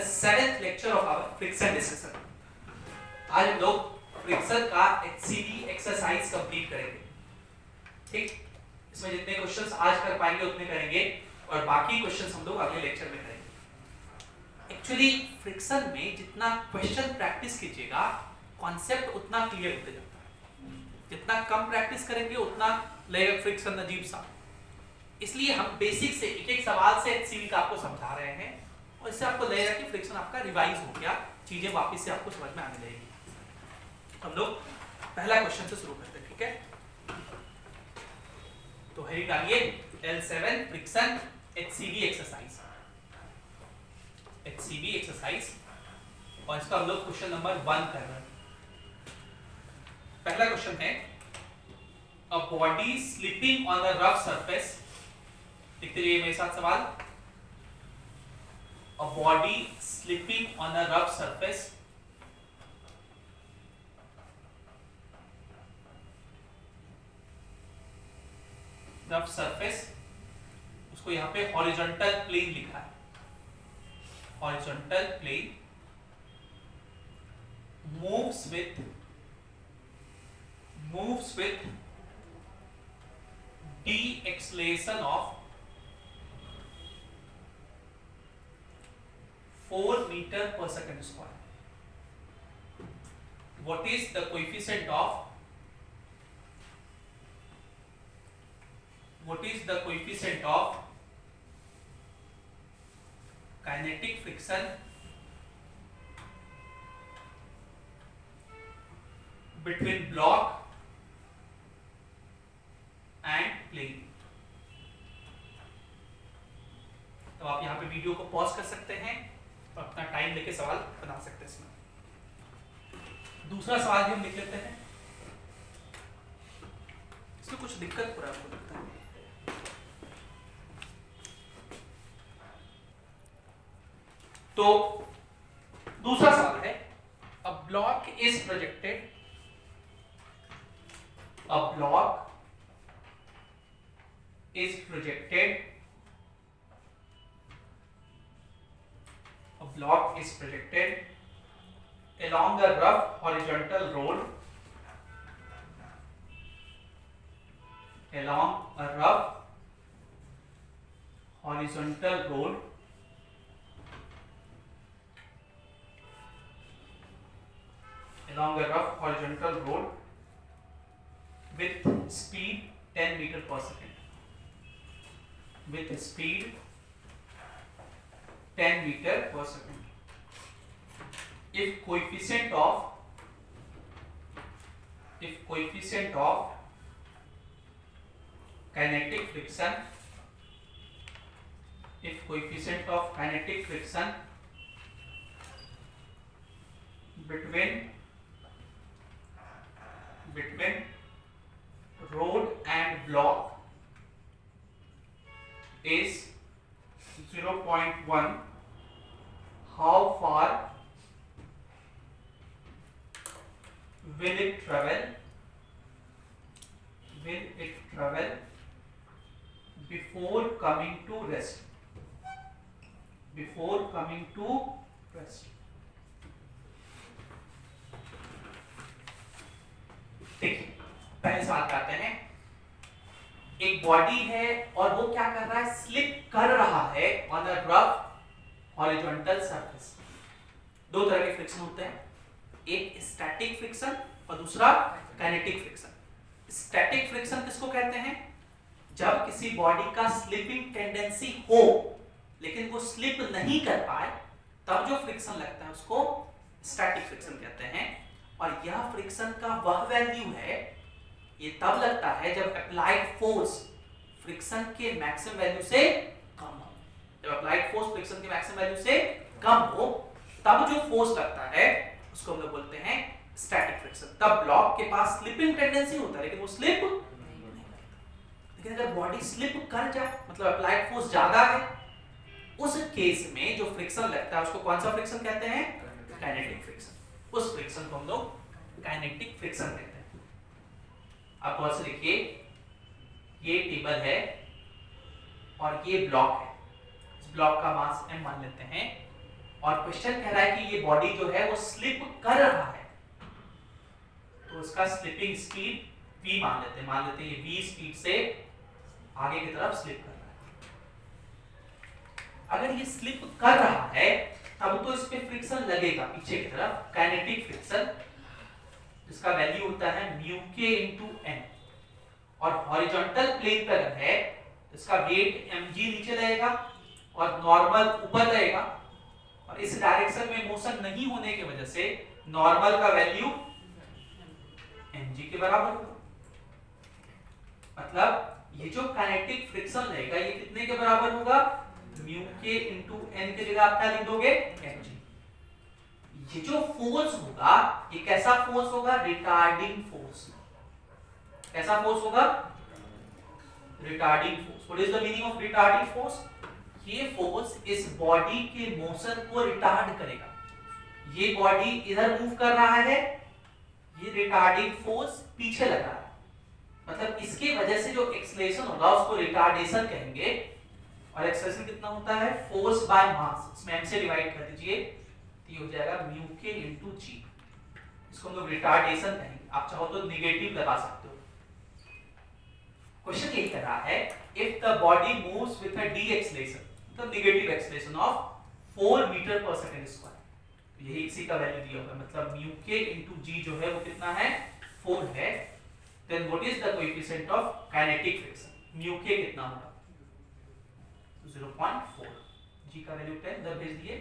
the 7th lecture of our friction discussion. आज हम लोग फ्रिक्शन का HCD एक्सरसाइज कंप्लीट करेंगे. ठीक, इसमें जितने क्वेश्चंस आज कर पाएंगे उतने करेंगे और बाकी क्वेश्चंस हम लोग अगले लेक्चर में करेंगे. एक्चुअली फ्रिक्शन में जितना क्वेश्चन प्रैक्टिस कीजिएगा कॉन्सेप्ट उतना क्लियर होते जाता है. जितना कम प्रैक्टिस करेंगे उतना लगेगा फ्रिक्शन अजीब सा. इसलिए हम बेसिक से एक एक सवाल से HCD का आपको समझा रहे हैं और इससे आपको लगेगा कि फ्रिक्शन आपका रिवाइज हो गया, चीजें वापस से आपको समझ में आने लगेगी. हम लोग पहला क्वेश्चन से शुरू करते हैं. ठीक है, तो हेडिंग डालिए L7 friction HCD exercise. HCD exercise और इसका हम लोग क्वेश्चन नंबर 1 कर रहे हैं. पहला क्वेश्चन है a body slipping on a rough surface. लिखते जाइए मेरे साथ सवाल. A body slipping on a rough surface. Rough surface, उसको यहाँ पे हॉरिजॉन्टल प्लेन लिखा है. Horizontal plane moves with d acceleration of 4 meter per second square. What is the coefficient of kinetic friction between block and plane? तो आप यहाँ पे video को पॉज कर सकते हैं और अपना टाइम लेके सवाल बना सकते हैं. इसमें दूसरा सवाल भी हम लिख लेते हैं. इसमें कुछ दिक्कत हो रहा है आपको लगता है. तो दूसरा सवाल है a block is projected along a rough horizontal road with speed 10 meter per second. If coefficient of kinetic friction between road and block is 0.1, how far will it travel before coming to rest? देखिए पहले सवाल पे आते हैं. एक body है और वो क्या कर रहा है, स्लिप कर रहा है on a rough horizontal surface. दो तरह के फ्रिक्शन होते हैं, एक स्टैटिक फ्रिक्शन और दूसरा काइनेटिक फ्रिक्शन. स्टैटिक फ्रिक्शन किसको कहते हैं? जब किसी बॉडी का स्लिपिंग टेंडेंसी हो लेकिन वो स्लिप नहीं कर पाए तब जो फ्रिक्शन लगता है उसको स्टैटिक फ्रिक्शन कहते हैं. और यह फ्रिक्शन का वह वैल्यू है, ये तब लगता है जब अप्लाइड फोर्स फ्रिक्शन के मैक्सिमम वैल्यू से कम हो. जब अप्लाइड फोर्स फ्रिक्शन के मैक्सिमम वैल्यू से कम हो तब जो फोर्स लगता है उसको हम लोग बोलते हैं स्टैटिक फ्रिक्शन. तब ब्लॉक के पास स्लिपिंग टेंडेंसी होता है लेकिन वो स्लिप नहीं करता. लेकिन अगर बॉडी स्लिप कर जाए मतलब अप्लाइड फोर्स ज्यादा है, उस केस में जो फ्रिक्शन लगता है उसको कौन सा फ्रिक्शन कहते हैं? Kinetic friction. उस फ्रिक्शन को हम लोग काइनेटिक फ्रिक्शन कहते हैं. आप गौर से देखिए, ये टेबल है और ये ब्लॉक है. इस ब्लॉक का मास m मान लेते हैं और क्वेश्चन कह रहा है कि ये बॉडी जो है वो स्लिप कर रहा है, तो उसका स्लिपिंग स्पीड v मान लेते हैं ये v स्पीड से आगे की तरफ स्लिप कर रहा है। अगर ये स्लिप कर रहा है तब तो इस पे फ्रिक्शन लगेगा पीछे की तरफ, काइनेटिक फ्रिक्शन, जिसका वैल्यू होता है म्यू के इनटू n, और हॉरिजॉन्टल प्लेन पर है इसका वेट mg नीचे रहेगा और नॉर्मल ऊपर रहेगा, और इस डायरेक्शन में मोशन नहीं होने की वजह से नॉर्मल का वैल्यू mg के बराबर होगा। मतलब ये जो काइनेटिक फ्रिक्शन रहेगा ये कितने के बराबर होगा, म्यू के इनटू n की जगह आप क्या लिख दोगे, mg। ये जो फोर्स होगा ये कैसा फोर्स होगा, रिटार्डिंग फोर्स। कैसा फोर्स होगा, retarding force. What is the meaning of retarding force, ये फोर्स इस बॉडी के मोशन को रिटार्ड करेगा। ये बॉडी इधर मूव कर रहा है, ये रिटार्डिंग फोर्स पीछे लगा है, मतलब इसके वजह से जो एक्सेलरेशन होगा उसको रिटार्डेशन कहेंगे। और एक्सेलरेशन कितना होता है, फोर्स बाय मास, इसमें m से डिवाइड कर दीजिए तो ये हो जाएगा म्यू के इनटू g, इसको हम लोग रिटार्डेशन कहेंगे। आप चाहो तो नेगेटिव लगा सकते हो। क्वेश्चन यही कर रहा है, if the body moves with a d acceleration, तो नेगेटिव एक्सेलरेशन ऑफ 4 मीटर पर सेकंड स्क्वायर, यही इसी का वैल्यू दिया होगा, मतलब म्यू के इनटू g जो है वो कितना है, 4 है। Then what is the coefficient of kinetic friction, mu के कितना होगा, 0.4, g का वैल्यू 10 जब भेज दिए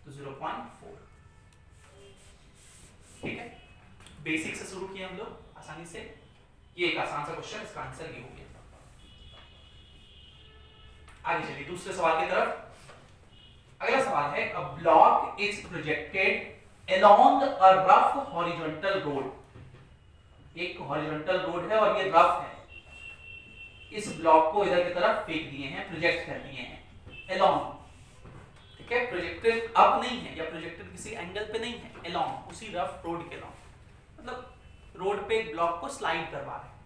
तो 0.4। ठीक है, बेसिक से शुरू किए हम लोग आसानी से, ये एक आसान सा क्वेश्चन, इसका आंसर ये हो गया। आगे चलिए दूसरे सवाल की तरफ। अगला सवाल है, a block is projected along a rough horizontal road. एक हॉरिजॉन्टल रोड है और ये रफ है, इस ब्लॉक को इधर की तरफ फेंक दिए हैं, प्रोजेक्ट कर दिए हैं अलोंग। ठीक है, प्रोजेक्टेड अप नहीं है या प्रोजेक्टेड किसी एंगल पे नहीं है, अलोंग, उसी रफ रोड के अलोंग, मतलब रोड पे एक ब्लॉक को स्लाइड करवा रहे हैं।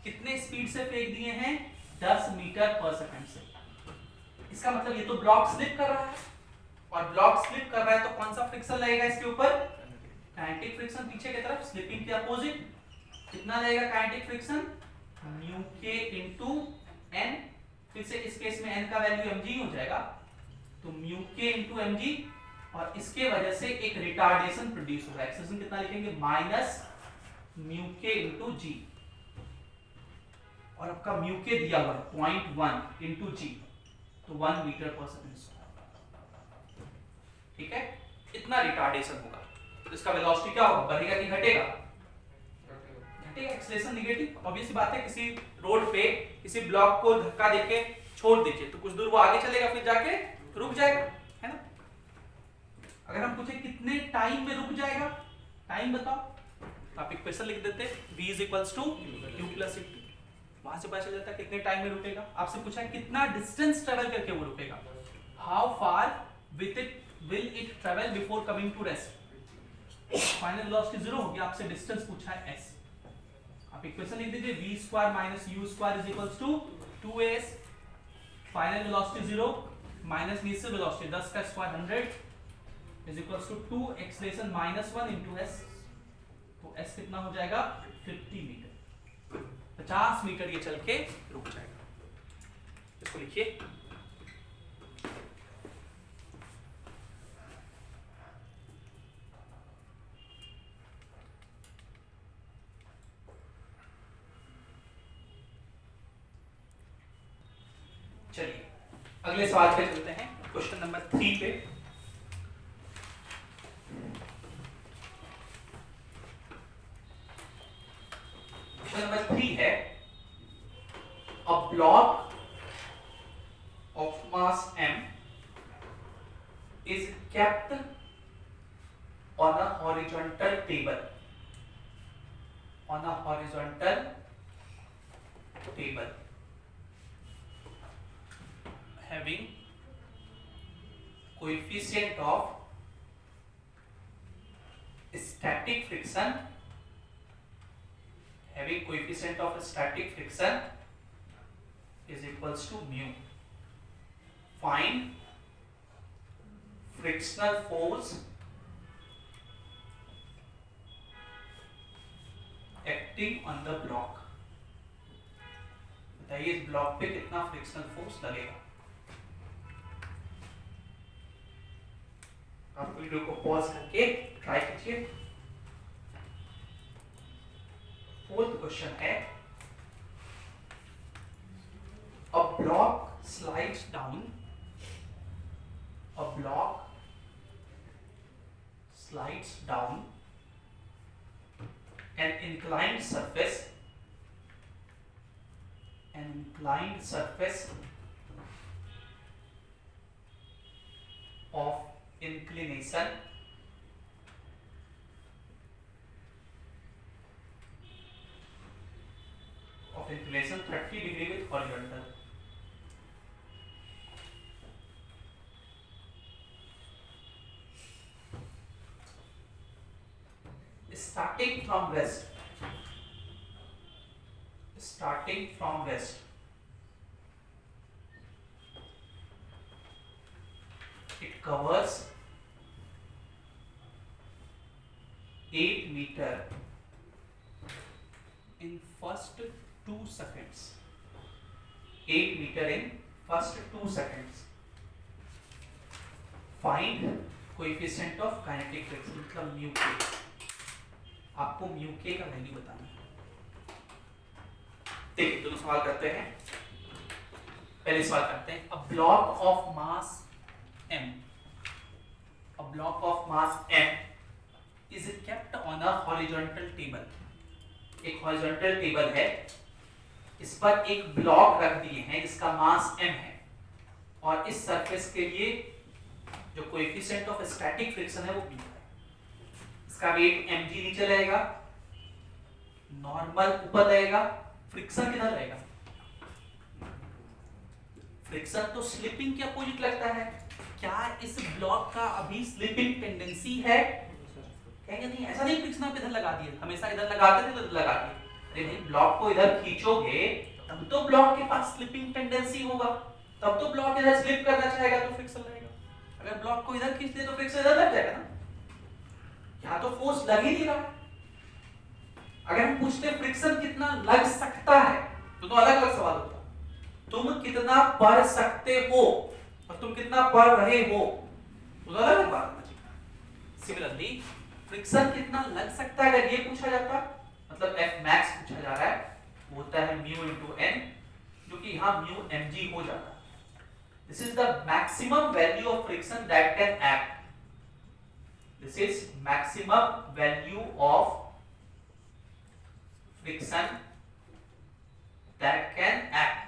कितने स्पीड से फेंक दिए हैं, 10 मीटर पर सेकंड से। इसका मतलब ये तो ब्लॉक स्लिप कर रहा है, और ब्लॉक स्लिप कर रहा है तो कौन सा फ्रिक्शन लगेगा इसके ऊपर, काइनेटिक फ्रिक्शन पीछे की तरफ, स्लिपिंग के अपोजिट। कितना लगेगा काइनेटिक फ्रिक्शन, म्यू के इनटू n, फिर से इस केस में n का वैल्यू mg हो जाएगा, तो म्यू के इनटू mg, और इसके वजह से एक रिटार्डेशन प्रोड्यूस होगा। एक्सेलरेशन कितना लिखेंगे, माइनस म्यू के इनटू g, और आपका म्यू के दिया हुआ है 0.1 इनटू g, तो 1 मीटर पर सेकंड स्क्वायर। ठीक है, इतना रिटार्डेशन होगा, तो इसका वेलोसिटी क्या होगा, बढ़ेगा कि घटेगा, घटेगा। एक्सेलरेशन नेगेटिव, ऑब्वियस बात है, किसी रोड पे किसी ब्लॉक को धक्का देके छोड़ दीजिए तो कुछ दूर वो आगे चलेगा, फिर जाके रुक जाएगा, है ना। अगर हम पूछे कितने टाइम में रुक जाएगा, टाइम बताओ, आप इक्वेशन लिख देते, v = q + t, वहां से पता चल जाता है कितने टाइम में रुकेगा। आपसे पूछा है कितना डिस्टेंस ट्रेवल करके वो रुकेगा, how far will it travel before coming to rest. Final velocity 0 होगी, आपसे डिस्टेंस पूछा है s, आप इक्वेशन लिख दीजिए, v² - u² = 2as, final velocity 0 minus initial velocity 10 का स्क्वायर 100 = 2 एक्सेलरेशन -1 इनटू s, तो s कितना हो जाएगा, 50 मीटर, 50 मीटर ये चल के रुक जाएगा। इसको लिखिए, चलिए अगले सवाल पे चलते हैं, क्वेश्चन नंबर 3 पे। क्वेश्चन नंबर 3 है, a block of mass m is kept on a horizontal table, on a horizontal table having coefficient of static friction, having coefficient of static friction is equals to mu. Find frictional force acting on the block. बताइए इस block पे कितना frictional force लगेगा। आप video को pause करके try कीजिए। Fourth question है, a block slides down, a block slides down an inclined surface, of inclination 30 degree with horizontal. Starting from rest, it covers 8 meter in first 2 seconds. 8 meter in first 2 seconds. Find coefficient of kinetic friction, मतलब mu k। आपको mu के का value बताना है। देखिए दोनों सवाल करते हैं। पहले सवाल करते हैं, a block of mass m, a block of mass m is kept on a horizontal table। एक हॉरिजॉन्टल टेबल है, इस पर एक ब्लॉक रख दिए हैं जिसका मास m है, और इस सरफेस के लिए जो कोएफिशिएंट ऑफ स्टैटिक फ्रिक्शन है वो b है। इसका वेट mg नीचे रहेगा, नॉर्मल ऊपर रहेगा, फ्रिक्शन किधर रहेगा? फ्रिक्शन तो स्लिपिंग के अपोजिट लगता है। क्या इस ब्लॉक का अभी स्लिपिंग टेंडेंसी है? कहेंगे नहीं, ऐसा नहीं फ्रिक्शन आप इधर लगा दिए, हमेशा इधर लगाते थे तो इधर लगा दिए। अरे भाई ब्लॉक को इधर खींचोगे तब तो ब्लॉक के पास स्लिपिंग टेंडेंसी होगा, तब तो ब्लॉक इधर स्लिप करना चाहेगा तो फ्रिक्शन रहेगा। अगर ब्लॉक को इधर खींच दे तो फ्रिक्शन इधर लग जाएगा ना, यहाँ तो फोर्स लग ही नहीं रहा। अगर हम पूछते फ्रिक्शन कितना लग सकता है तो अलग अलग सवाल होता। तुम कितना पढ़ सकते हो और तुम कितना पढ़ रहे हो तो अलग अलग बात होना चाहिए। सिमिलरली फ्रिक्शन कितना लग सकता है अगर ये पूछा जाता, मतलब F max पूछा जा रहा है, वो होता है mu into n, जो कि यहाँ mu mg हो जाता है। This is the maximum value of friction that can act. This is maximum value of friction that can act.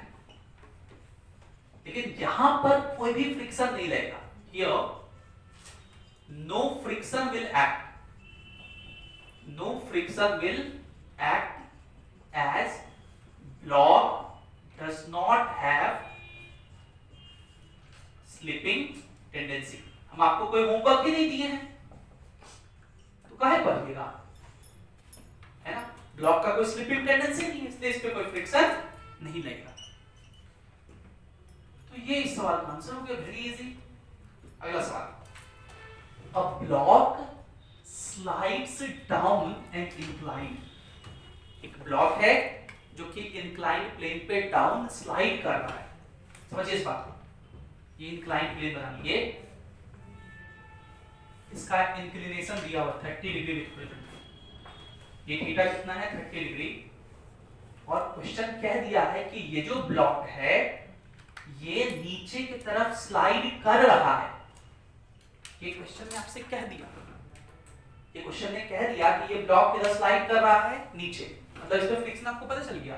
लेकिन यहां पर कोई भी फ्रिक्शन नहीं लगेगा। Here no friction will act. No friction will act as block does not have slipping tendency. हम आपको कोई होमवर्क ही नहीं दिए हैं तो काहे पढ़िएगा, है ना? ब्लॉक का कोई स्लिपिंग टेंडेंसी नहीं है, इसलिए इस पे कोई फ्रिक्शन नहीं लगेगा। तो ये इस सवाल का आंसर हो गया, वेरी इजी। अगला सवाल, a block slides down and incline. एक ब्लॉक है जो कि इंक्लाइंड प्लेन पे डाउन स्लाइड कर रहा है। समझिए इस बात को, ये इंक्लाइंड प्लेन बना लिए, इसका इंक्लिनेशन दिया हुआ 30 डिग्री विद होरिजॉन्टल। ये थीटा कितना है? 30 डिग्री। और क्वेश्चन कह दिया है कि ये जो ब्लॉक है ये नीचे की तरफ स्लाइड कर रहा है। ये क्वेश्चन ने आपसे कह दिया, ये क्वेश्चन ने कह दिया कि ये ब्लॉक किधर स्लाइड कर रहा है? नीचे। मतलब इसमें फ्रिक्शन आपको पता चल गया,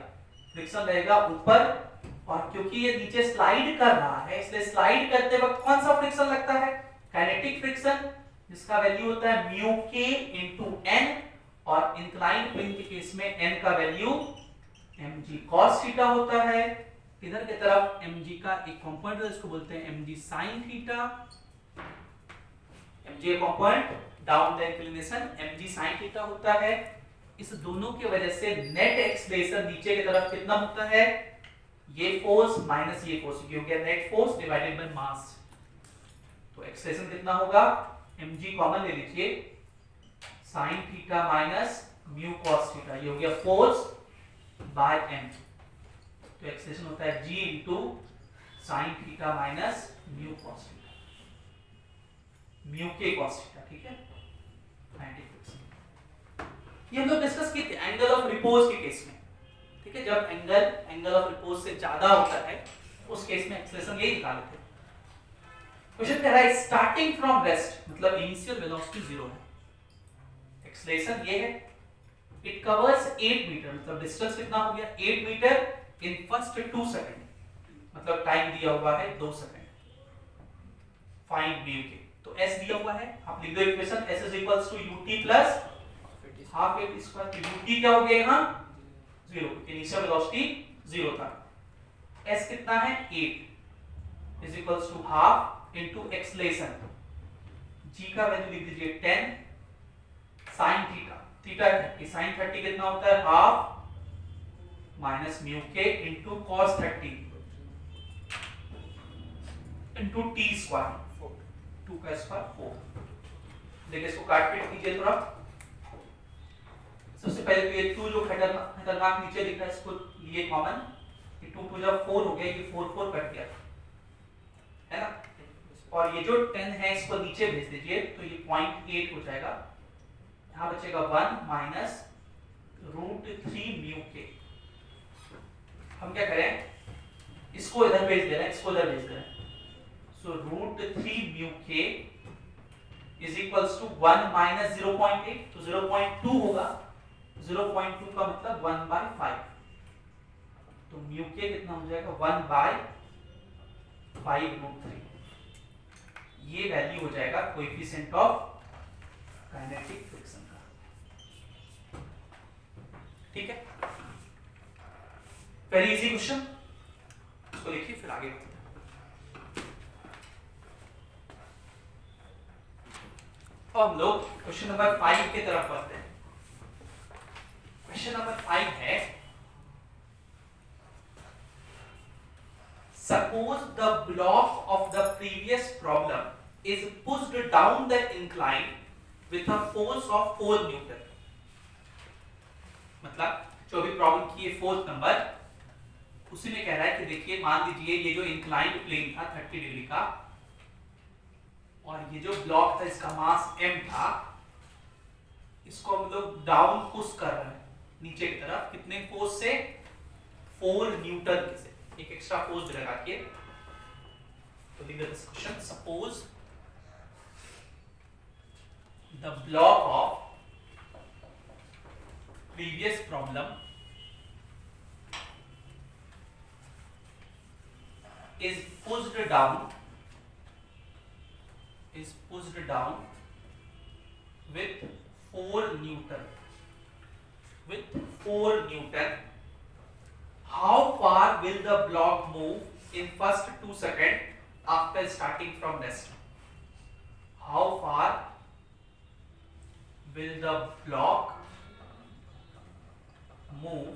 फ्रिक्शन रहेगा ऊपर, और क्योंकि ये नीचे स्लाइड कर रहा है इसलिए स्लाइड करते वक्त कौन सा फ्रिक्शन लगता है? काइनेटिक फ्रिक्शन, जिसका वैल्यू होता है म्यू के इनटू एन, और इंक्लाइंड प्लेन के केस में एन का वैल्यू mg cos थीटा होता है। इधर की तरफ mg का एक कंपोनेंट है, इसको बोलते हैं mg sin theta. mg component down the inclination mg sin theta होता है। इस दोनों की वजह से नेट एक्सलेशन नीचे की तरफ कितना होता है? ये फोर्स माइनस ये फोर्स, ये हो गया net force divided by mass. तो एक्सलेशन कितना होगा, mg कॉमन ले लीजिए, sin theta minus mu cos theta, ये हो गया फोर्स बाय m। तो एक्सलेशन होता है g into sine theta minus mu cos theta, mu के cos थीटा, ठीक है। ये हम लोग डिस्कस किए थे एंगल ऑफ रिपोज के केस में, ठीक है। जब एंगल ऑफ रिपोज से ज्यादा होता है उस केस में एक्सेलरेशन यही निकाले थे। क्वेश्चन कह रहा है स्टार्टिंग फ्रॉम रेस्ट, मतलब इनिशियल वेलोसिटी 0 है, एक्सेलरेशन ये है, इट कवर्स 8 मीटर, मतलब डिस्टेंस कितना हो गया 8 मीटर इन फर्स्ट 2 सेकंड, मतलब टाइम दिया हुआ है 2 सेकंड। फाइंड म्यू के, तो s दिया हुआ है, आप लिख दो equation s is equals to ut plus half a t square. तो ut क्या हो गया यहां 0, इनिशियल वेलोसिटी 0 था। s कितना है 8 is equals to half into acceleration, g का वैल्यू लिख दीजिए 10 sin थीटा, थीटा 30, sin 30 कितना होता है हाफ माइनस म्यू के into cos 30 into t square, 2 का स्क्वायर 4। देखिए इसको काट पीट कीजिए थोड़ा। सबसे पहले तो ये 2 जो खतरनाक नीचे लिखा है इसको लिए कॉमन, ये 2 2 जब 4 हो गया, ये 4 4 कट गया है ना, और ये जो 10 है इसको नीचे भेज दीजिए, तो ये 0.8 हो जाएगा, यहाँ बचेगा 1 माइनस √3 म्यू के। हम क्या करें, इसको इधर भेज दे रहे हैं, इसको इधर भेज दे रहे हैं, सो √3 म्यू के इज इक्वल्स टू 1 माइनस 0.8, तो 0.2 होगा, 0.2 का मतलब 1/5, तो म्यू के कितना हो जाएगा 1/5√3। ये वैल्यू हो जाएगा कोएफिशिएंट ऑफ काइनेटिक फ्रिक्शन का, ठीक है। वेरी इजी क्वेश्चन, इसको लिखिए फिर आगे बढ़ते हैं। अब हम लोग क्वेश्चन नंबर 5 की तरफ बढ़ते हैं। क्वेश्चन नंबर 5 है, suppose the block of the previous problem is pushed down the incline with a force of 4 Newton। मतलब जो भी प्रॉब्लम की है 4th नंबर, उसी में कह रहा है कि देखिए मान लीजिए ये जो इंक्लाइंड प्लेन था 30 डिग्री का, और ये जो ब्लॉक था इसका मास m था, इसको हम लोग डाउन पुश कर रहे हैं नीचे की तरफ, कितने फोर्स से 4 न्यूटन से, एक एक्स्ट्रा फोर्स लगा के। तो लिख this question, suppose the block of previous problem is pushed down with 4 Newton, how far will the block move in first 2 seconds after starting from rest? How far will the block move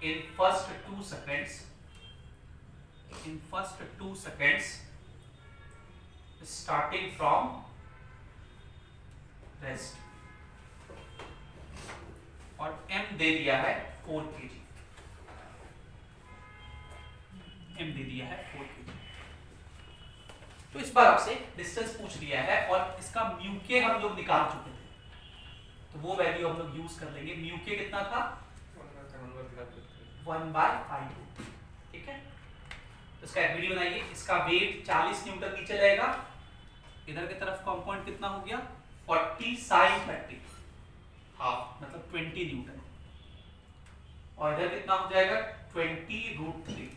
in first 2 seconds starting from rest? और m दे दिया है 4 kg, m दे दिया है 4 kg। तो इस बार आपसे distance पूछ लिया है और इसका म्यू के हम लोग निकाल चुके थे, तो वो वैल्यू हम लोग यूज कर लेंगे। म्यू के कितना था 1/5, ठीक है। तो इसका एक वीडियो बनाइए, इसका वेट 40 न्यूटन नीचे जाएगा, इधर की तरफ कंपाउंड कितना हो गया 40 sin 30 हाफ, मतलब 20 न्यूटन, और इधर कितना हो जाएगा 20√3,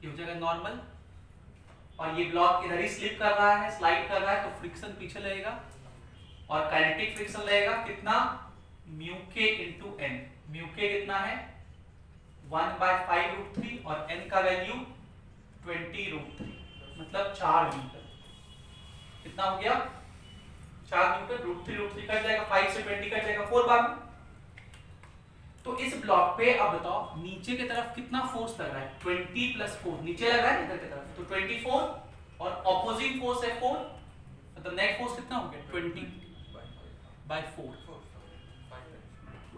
ये हो जाएगा नॉर्मल। और ये ब्लॉक इधर ही स्लिप कर रहा है, स्लाइड कर रहा है, तो फ्रिक्शन पीछे लगेगा और काइनेटिक फ्रिक्शन लगेगा कितना म्यू के इंटू एन। म्यू के कितना है 1/5√3 और n का वैल्यू 20√3, मतलब 4 न्यूटन। कितना हो गया 4 न्यूटन, √3 कट जाएगा, 5 से 20 कट जाएगा, 4 बार में। तो इस ब्लॉक पे अब बताओ नीचे की तरफ कितना फोर्स लग रहा है 20 + 4, नीचे लग रहा है इधर की तरफ, तो 24 और ऑपोजिट फोर्स है 4, मतलब नेट फोर्स कितना हो गया 20/4।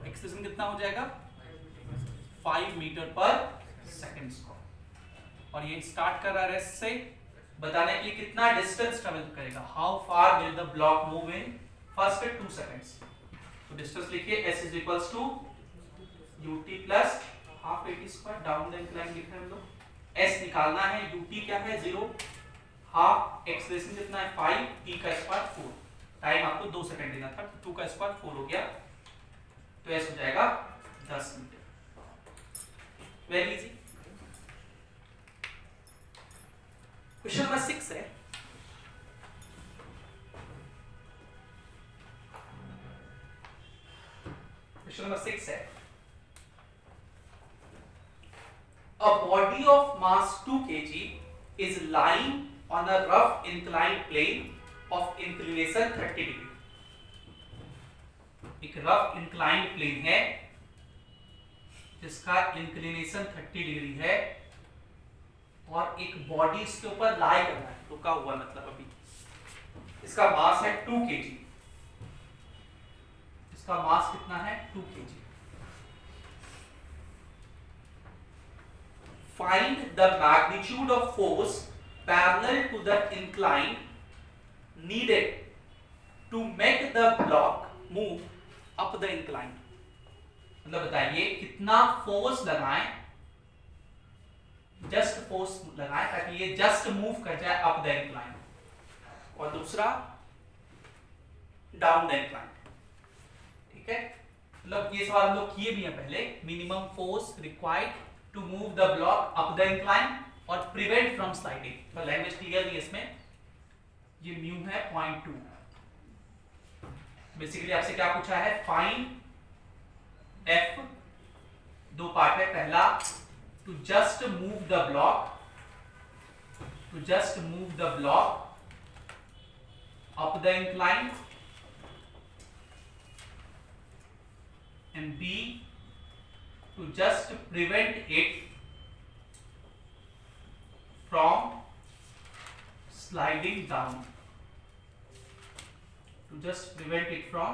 एक्सेलरेशन कितना हो जाएगा 5 मीटर पर सेकेंड स्क्वायर। और ये स्टार्ट कर रहा है रेस्ट से, बताने के लिए कितना डिस्टेंस ट्रेवल करेगा, how far will the block move in first 2 seconds. तो डिस्टेंस लिखिए s is equals to ut plus half at square, down the incline लिख रहे हैं हम लोग। s निकालना है, ut क्या है 0, हाफ एक्सेलरेशन कितना है 5, t का स्क्वायर 4, टाइम आपको 2 सेकंड देना था, 2 का स्क्वायर 4 हो गया, तो s हो जाएगा 10 metre. Very easy. Question number 6 है, क्वेश्चन नंबर 6 है, a body of mass 2 kg is lying on a rough inclined plane of inclination 30 degree। एक रफ इंक्लाइंड प्लेन है जिसका इंक्लिनेशन 30 डिग्री है और एक बॉडी इसके ऊपर लाई कर रहा है, रुका हुआ, मतलब अभी इसका मास है 2 kg, इसका मास कितना है 2 kg। Find the magnitude of force parallel to the incline needed to make the block move up the incline। मतलब बताइए कितना फोर्स लगाएं, जस्ट फोर्स लगाएं ताकि ये जस्ट मूव कर जाए अप द इंक्लाइन, और दूसरा डाउन द इंक्लाइन। ठीक है, मतलब ये सवाल हम लोग किए भी हैं पहले। Minimum force required to move the block up the incline और प्रिवेंट फ्रॉम स्लाइडिंग। तो लैंग्वेज क्लियर नहीं है इसमें, ये म्यू है 0.2। बेसिकली आपसे क्या पूछा है, फाइंड एफ, 2 पार्ट है, पहला to just move the block, to just move the block up the incline, and B to just prevent it from sliding down, to just prevent it from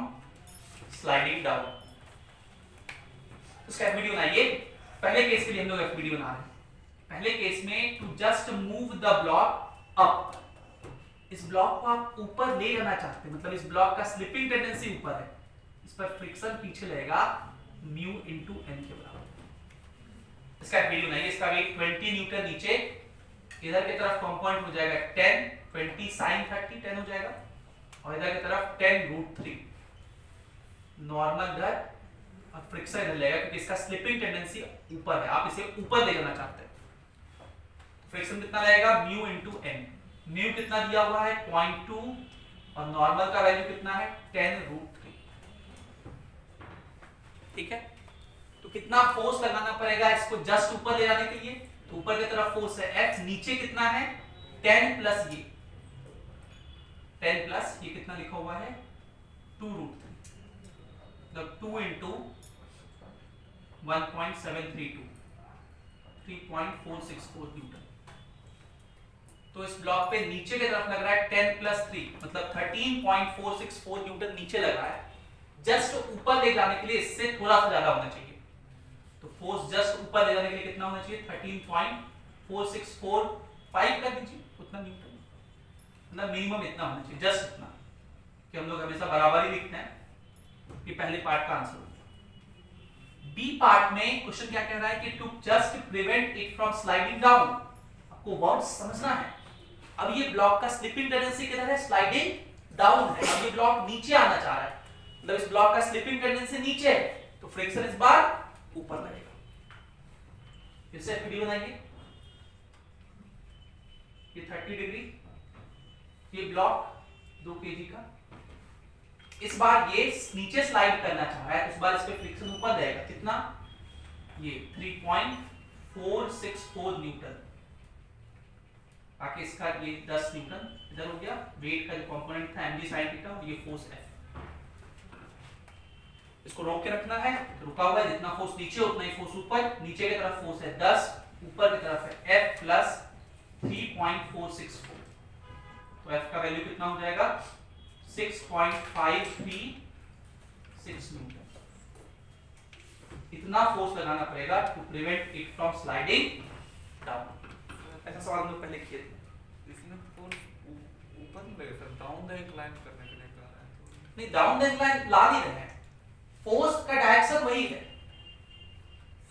sliding down। उसका FBD बनाइए। पहले case के लिए हम लोग FBD बना रहे हैं। पहले केस में to just move the block up, इस ब्लॉक को आप ऊपर ले जाना चाहते हैं, मतलब इस ब्लॉक का स्लिपिंग टेंडेंसी ऊपर है, इस पर फ्रिक्शन पीछे लगेगा म्यू इनटू एन के बराबर। इसका एफबीडी बनाइए। इसका वेट 20 न्यूटन नीचे, इधर की तरफ कंपाउंड हो जाएगा 10, 20 sin 30 10 हो जाएगा, और इधर की तरफ 10√3 नॉर्मल इधर, और फ्रिक्शन इधर लगेगा क्योंकि इसका स्लिपिंग टेंडेंसी ऊपर है, आप इसे ऊपर ले जाना चाहते हैं। फ्रिक्शन कितना लगेगा म्यू इनटू एन। म्यू कितना दिया हुआ है 0.2 और नॉर्मल का वैल्यू कितना है 10√3। ठीक है, तो कितना फोर्स लगाना पड़ेगा इसको जस्ट ऊपर ले जाने के लिए, तो ऊपर की तरफ फोर्स है F, नीचे कितना है 10 प्लस ये 10 प्लस ये कितना लिखा हुआ है 2√3, मतलब 2 इंटू 1.732 3.464 न्यूटन। तो इस ब्लॉक पे नीचे की तरफ लग रहा है 10 प्लस 3 मतलब 13.464 न्यूटन नीचे लग रहा है। जस्ट ऊपर ले जाने के लिए इससे थोड़ा सा ज्यादा होना चाहिए, तो फोर्स जस्ट ऊपर ले जाने के लिए कितना होना चाहिए 13.4645 कर दीजिए, उतना न्यूटन, मतलब मिनिमम इतना होना चाहिए, जस्ट इतना, कि हम लोग हमेशा बराबर ही लिखते हैं। ये पहले पार्ट का आंसर होगा। बी पार्ट में क्वेश्चन क्या कह रहा है कि to just prevent it from sliding down. आपको वर्ड समझना है। अब ये ब्लॉक का स्लिपिंग टेंडेंसी किधर है, स्लाइडिंग डाउन है। अब ये ब्लॉक नीचे आना चाह रहा है, मतलब इस ब्लॉक का स्लिपिंग टेंडेंसी नीचे है, तो फ्रिक्शन इस बार ऊपर लगेगा। फिर से एफबीडी बनाइए। ये 30 डिग्री, ये ब्लॉक 2 kg का, इस बार ये नीचे स्लाइड करना चाह रहा है, इस बार इस पे फ्रिक्शन ऊपर जाएगा, कितना ये 3.464 न्यूटन, बाकी इसका ये 10 न्यूटन इधर हो गया। वेट का जो कंपोनेंट था mg sin थीटा, और ये फोर्स F। इसको रोक के रखना है, तो रुका हुआ है, जितना फोर्स नीचे उतना ही फोर्स ऊपर। नीचे की तरफ फोर्स है 10, ऊपर की तरफ है F प्लस 3.464, तो F का वैल्यू कितना हो जाएगा 6.536 न्यूटन। इतना फोर्स लगाना पड़ेगा to prevent it from sliding down. ऐसा सवाल हम लोग पहले किए थे। इसमें फोर्स ऊपर नहीं लगेगा सर, डाउन द इंक्लाइन करने के लिए कह रहे हैं। नहीं, डाउन द इंक्लाइन ला नहीं रहे हैं, फोर्स का डायरेक्शन वही है।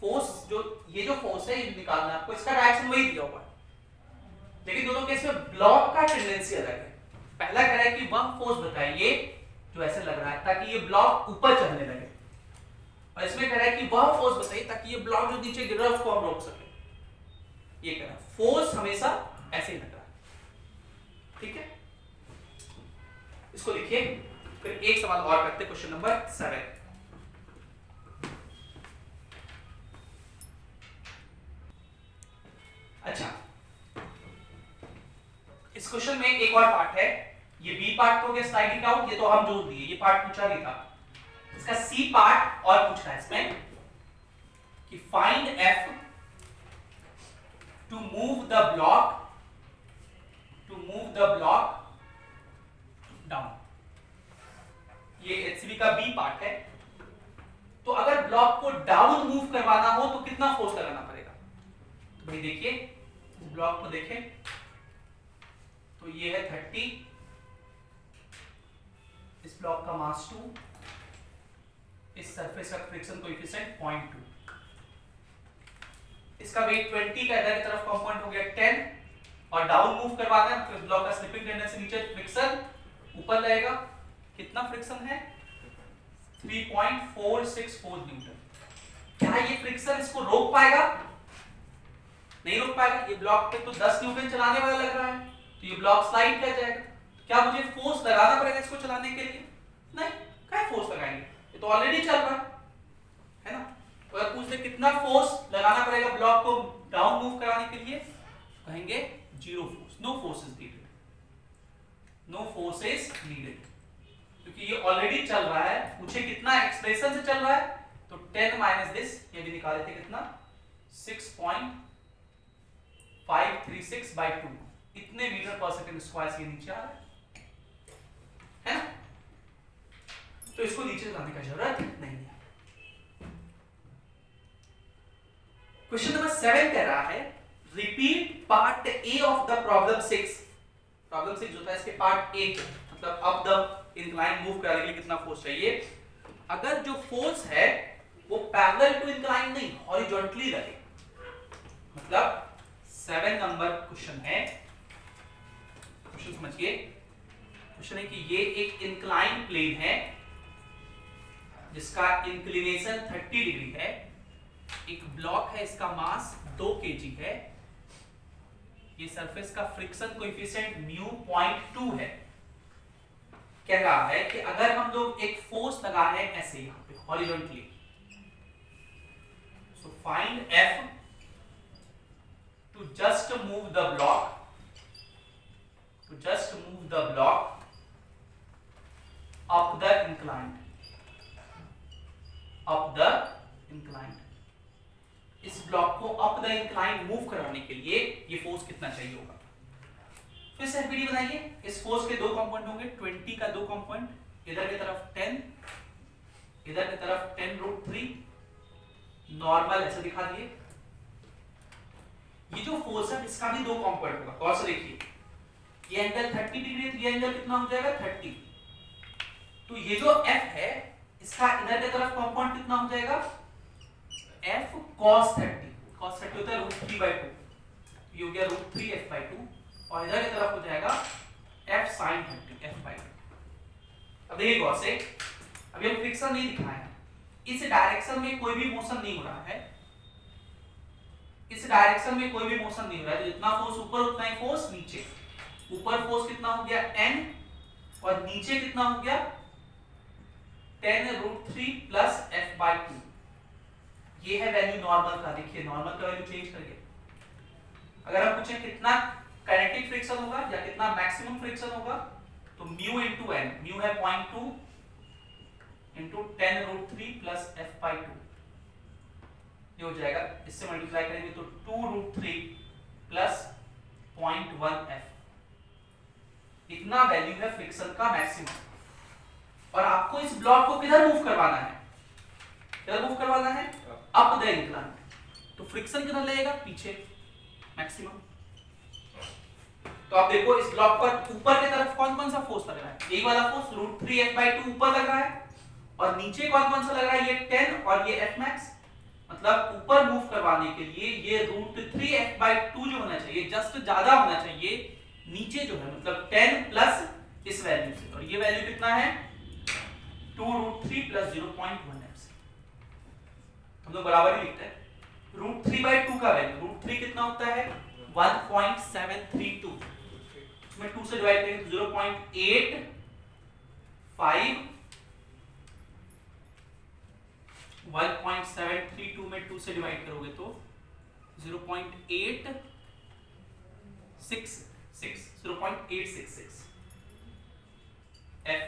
फोर्स जो ये जो फोर्स है ये निकालना है आपको, इसका डायरेक्शन वही दिया हुआ है, लेकिन दोनों केस में ब्लॉक का टेंडेंसी अलग है। पहला कह रहा है कि वह फोर्स बताइए जो ऐसे लग रहा है ताकि ये ब्लॉक ऊपर चढ़ने लगे, और इसमें कह रहा है कि वह फोर्स बताइए ताकि ये ब्लॉक जो नीचे गिर रहा है उसको हम रोक सके। ये कह रहा है फोर्स हमेशा ऐसे ही लग रहा है, ठीक है। इसको लिखिए, फिर एक सवाल और करते, क्वेश्चन नंबर 7। अच्छा, इस क्वेश्चन में एक और पार्ट है, ये बी पार्ट तो हो गया स्लाइडिंग आउट, ये तो हम जोड़ दिए, ये पार्ट पूछा नहीं था। इसका सी पार्ट और पूछ रहा है इसमें कि find F two move the block down. ये एचसीबी का बी पार्ट है। तो अगर ब्लॉक को डाउन मूव करवाना हो तो कितना फोर्स लगाना पड़ेगा? तो भाई देखिए, इस ब्लॉक को देखें तो ये है 30, इस ब्लॉक का मास 2, इस सरफेस का फ्रिक्शन कोएफिशिएंट 0.2, इसका वेट 20 का इधर की तरफ कंपोनेंट हो गया 10, और डाउन मूव करवाना है तो इस ब्लॉक का स्लिपिंग टेंडेंसी नीचे, फ्रिक्शन ऊपर रहेगा। कितना फ्रिक्शन है? 3.464 न्यूटन। क्या ये फ्रिक्शन इसको रोक पाएगा? नहीं रोक पाएगा। ये ब्लॉक पे तो 10 न्यूटन चलाने वाला लग रहा है, तो ये ब्लॉक स्लाइड कर जाएगा। क्या मुझे फोर्स लगाना पड़ेगा इसको चलाने के लिए? नहीं, क्या फोर्स लगाएंगे, ये तो ऑलरेडी चल रहा है ना। तो अगर पूछते कितना फोर्स लगाना पड़ेगा ब्लॉक को डाउन मूव कराने के लिए, कहेंगे zero force, no force is needed, no force is needed, क्योंकि ये ऑलरेडी चल रहा है। पूछे कितना एक्सप्रेशन से चल रहा है, तो 10 माइनस दिस, ये भी निकाले थे कितना, 6.536/2, इतने मीटर पर सेकंड स्क्वायर से नीचे आ रहा है ना। तो इसको नीचे लाने का जरूरत नहीं है। क्वेश्चन नंबर 7 कह रहा है repeat part A of the problem 6। Problem 6 जो था इसके पार्ट ए, मतलब अब द इंक्लाइन मूव करने के लिए कितना फोर्स चाहिए। अगर जो फोर्स है वो पैरेलल टू इंक्लाइन नहीं, हॉरिजॉन्टली लगे, मतलब 7 नंबर क्वेश्चन है। क्वेश्चन समझिए, क्वेश्चन है कि ये एक इंक्लाइन प्लेन है जिसका इंक्लिनेशन 30 डिग्री है, एक ब्लॉक है, इसका मास 2 kg है, ये सरफेस का फ्रिक्शन कोएफिशिएंट म्यू 0.2 है। कह रहा है कि अगर हम लोग एक फोर्स लगा रहे हैं ऐसे यहां पे horizontally, so find F two just move the block, up the inclined, इस ब्लॉक को अप द इंक्लाइंड मूव कराने के लिए ये फोर्स कितना चाहिए होगा। फिर से एफबीडी बनाइए। इस फोर्स के 2 कंपोनेंट होंगे, 20 का 2 कंपोनेंट, इधर की तरफ 10, इधर की तरफ 10√3, नॉर्मल ऐसे दिखा दिए। ये जो फोर्स है इसका भी 2 कंपोनेंट होगा। कौन सा? देखिए, ये एंगल 30 डिग्री है, ये एंगल कितना हो जाएगा 30। तो ये जो F है इसका इधर की तरफ कंपोनेंट कितना हो जाएगा F cos 30। cos 30 होता है √3/2, ये हो गया √3f/2, और इधर की तरफ हो जाएगा F sin 30 f/2। अब देखिए गौर से, अभी हम फ्रिक्शन नहीं दिखाए हैं, इस डायरेक्शन में कोई भी मोशन नहीं हो रहा है, इस डायरेक्शन में कोई भी मोशन नहीं हो रहा है। तो जितना फोर्स ऊपर उतना ही फोर्स नीचे। ऊपर फोर्स कितना हो गया n, और नीचे कितना हो गया 10√3 + f/2। ये है वैल्यू नॉर्मल का। देखिए नॉर्मल का वैल्यू चेंज करके, अगर हम पूछें कितना काइनेटिक फ्रिक्शन होगा या कितना मैक्सिमम फ्रिक्शन होगा, तो म्यू * n, म्यू है 0.2 * 10√3 + f/2, ये हो जाएगा, इससे मल्टीप्लाई करेंगे तो 2√3 + 0.1f, इतना वैल्यू है फ्रिक्शन का मैक्सिमम। और आपको इस ब्लॉक को किधर मूव करवाना है, किधर मूव करवाना है, अप द इंक्लाइन। तो फ्रिक्शन किधर लगेगा, पीछे मैक्सिमम। तो आप देखो इस ब्लॉक पर ऊपर की तरफ कौन कौन सा फोर्स लग रहा है, यही वाला फोर्स √3F/2 ऊपर लग रहा है, और नीचे कौन कौन सा लग रहा है, ये 10 और ये Fmax। मतलब ऊपर मूव करवाने के लिए ये √3F/2 जो होना चाहिए जस्ट ज्यादा होना चाहिए, नीचे जो है मतलब 10 प्लस इस वैल्यू से, और ये वैल्यू कितना है 2√3 प्लस 0.1 F। हम लोग बराबर ही लिखते हैं। √3/2 का वैल्यू √3 कितना होता है 1.732, इसमें 2 से डिवाइड करेंगे तो 0.85, 1.732 में 2 से डिवाइड करोगे तो 0.866 F,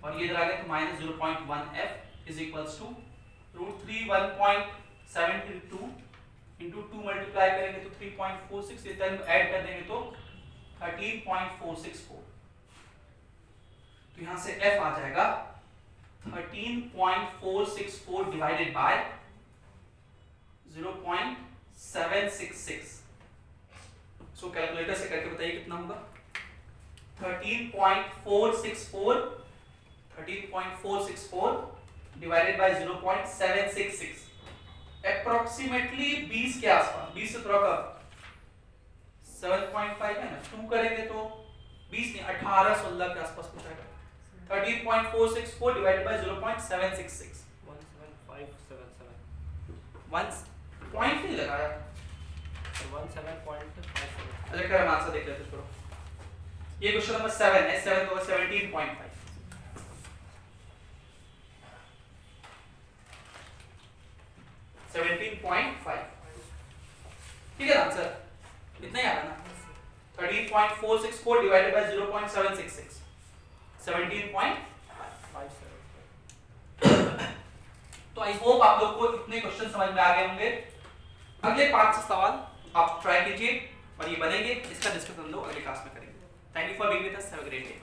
और ये इधर आ गया तो -0.1 F is equals to √3 1.732 into 2 multiply करेंगे तो 3.46, ये 10 ऐड कर देंगे तो 13.464। तो यहां से F आ जाएगा 13.464 डिवाइडेड बाय 0.766। सो कैलकुलेटर से करके बताइए कितना होगा, 13.464 डिवाइडेड बाय 0.766, अप्रोक्सीमेटली 20 के आसपास, 20 से थोड़ा कम, 7.5 है ना, 2 करेंगे तो 20 नहीं 18-16 के आसपास कुछ आएगा। 13.464 डिवाइडेड बाय 0.766, 17577 1 पॉइंट नहीं लगाया, 17.57। अच्छा कर हम आंसर देख लेते हैं। ये क्वेश्चन नंबर 7 है, 7 होगा 17.5, 17.5, ठीक है आंसर इतना ही आ रहा ना, 13.464 डिवाइडेड बाय 0.766, 17.5। तो आई होप आप लोग को इतने क्वेश्चन समझ में आ गए होंगे। अगले 5 सवाल आप ट्राई कीजिए और ये बनेंगे, इसका डिस्कशन हम लोग अगली क्लास में करेंगे। Thank you for being with us, have a great day.